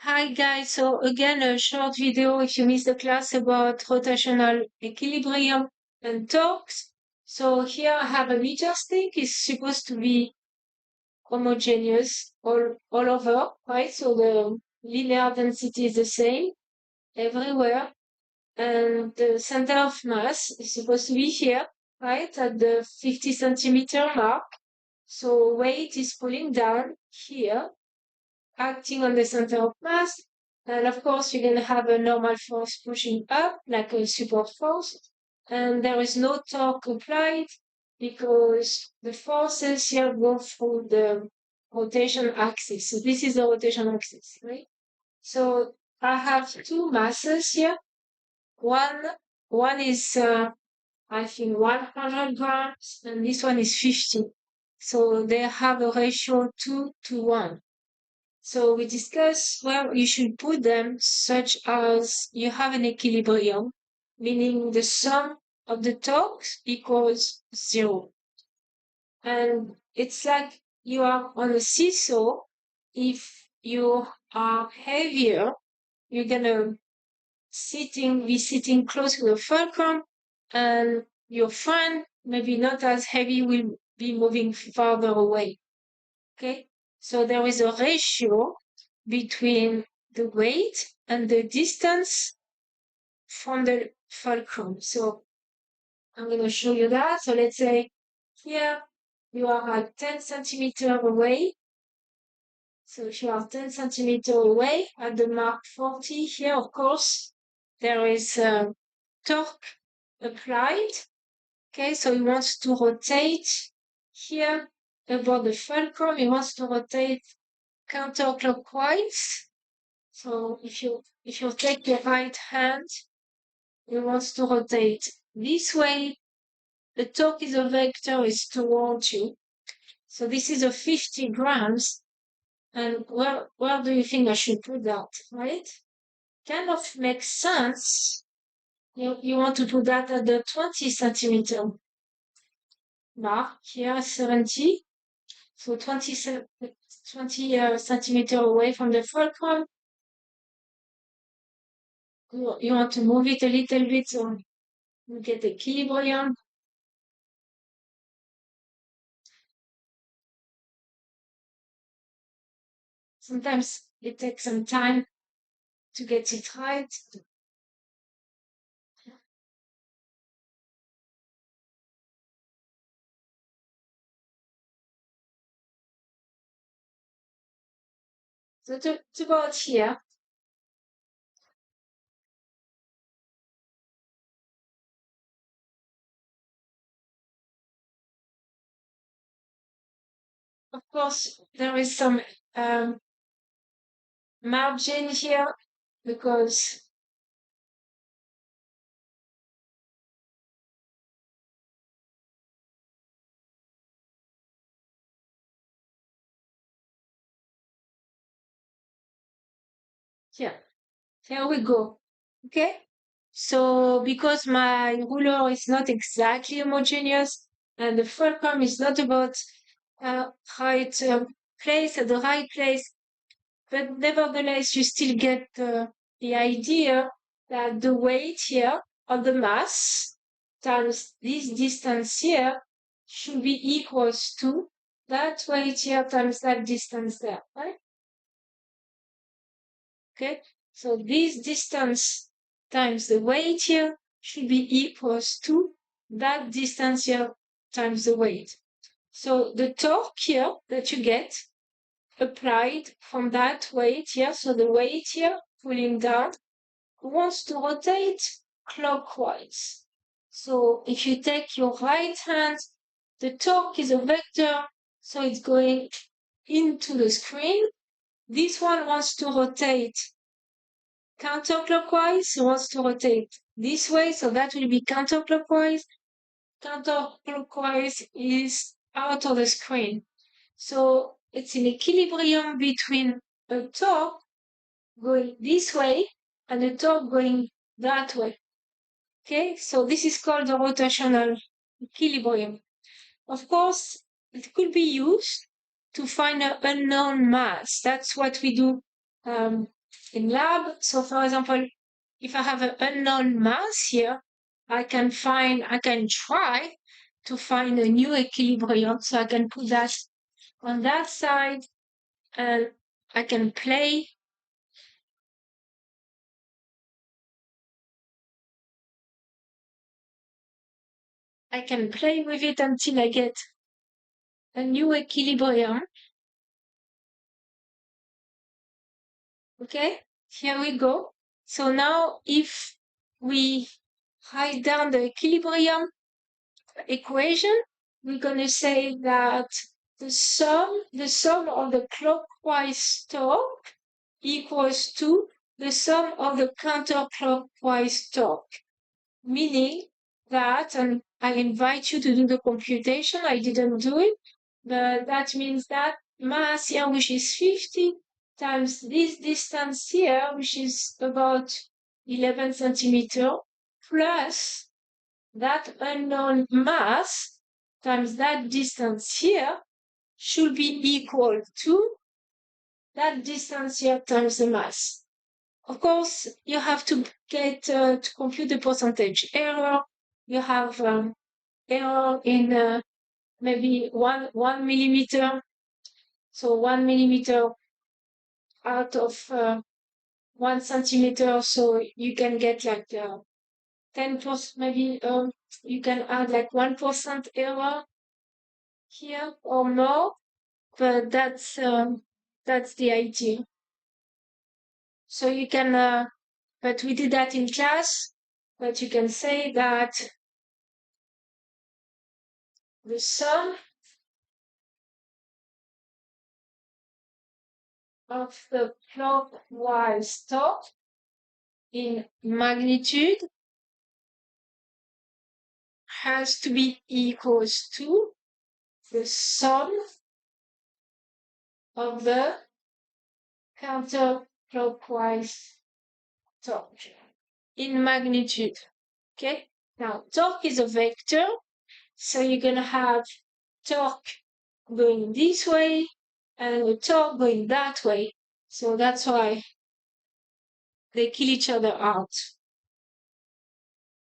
Hi guys, so again a short video if you missed the class about rotational equilibrium and torques. So here I have a meter stick, it's supposed to be homogeneous all over, right? So the linear density is the same everywhere. And the center of mass is supposed to be here, right? At the 50 centimeter mark. So weight is pulling down here acting on the center of mass. And of course, you're going to have a normal force pushing up, like a support force. And there is no torque applied because the forces here go through the rotation axis. So this is the rotation axis, right? So I have two masses here. One is, I think, 100 grams, and this one is 50. So they have a ratio 2 to 1. So we discuss where you should put them, such as you have an equilibrium, meaning the sum of the torques equals 0. And it's like you are on a seesaw. If you are heavier, you're gonna be sitting close to the fulcrum, and your friend, maybe not as heavy, will be moving farther away. Okay, so there is a ratio between the weight and the distance from the fulcrum. So I'm going to show you that. So let's say here you are at 10 centimeter away. So if you are 10 centimeter away at the mark 40 here, of course, there is a torque applied. Okay, so he wants to rotate here about the fulcrum. He wants to rotate counterclockwise. So if you take your right hand, you want to rotate this way. The torque is a vector is towards you. So this is a 50 grams. And where do you think I should put that, right? Kind of makes sense. You want to put that at the 20 centimeter mark here, 70. So 20 centimeter away from the fulcrum. You want to move it a little bit so you get equilibrium. Sometimes it takes some time to get it right. So to about here. Of course, there is some margin here because here we go. Okay, so because my ruler is not exactly homogeneous and the fulcrum is not about right place at the right place, but nevertheless you still get the idea that the weight here of the mass times this distance here should be equals to that weight here times that distance there, right? Okay, so this distance times the weight here should be equals to that distance here times the weight. So the torque here that you get applied from that weight here, so the weight here pulling down, wants to rotate clockwise. So if you take your right hand, the torque is a vector, so it's going into the screen. This one wants to rotate counterclockwise, wants to rotate this way, so that will be counterclockwise. Counterclockwise is out of the screen. So it's an equilibrium between a torque going this way and a torque going that way. Okay, so this is called the rotational equilibrium. Of course, it could be used to find an unknown mass. That's what we do in lab. So for example, if I have an unknown mass here, I can try to find a new equilibrium. So I can put that on that side and I can play. I can play with it until I get a new equilibrium. Okay, here we go. So now if we write down the equilibrium equation, we're going to say that the sum of the clockwise torque equals to the sum of the counterclockwise torque, meaning that, and I invite you to do the computation, I didn't do it, but that means that mass here, which is 50, times this distance here, which is about 11 centimeter, plus that unknown mass times that distance here should be equal to that distance here times the mass. Of course, you have to get to compute the percentage error. You have error in maybe one millimeter. So 1 millimeter out of 1 centimeter. So you can get like 10%, maybe you can add like 1% error here or more, but that's the idea. So you can, but we did that in class, but you can say that the sum of the clockwise torque in magnitude has to be equals to the sum of the counterclockwise torque in magnitude. Okay, now torque is a vector, so you're going to have torque going this way and a torque going that way. So that's why they kill each other out.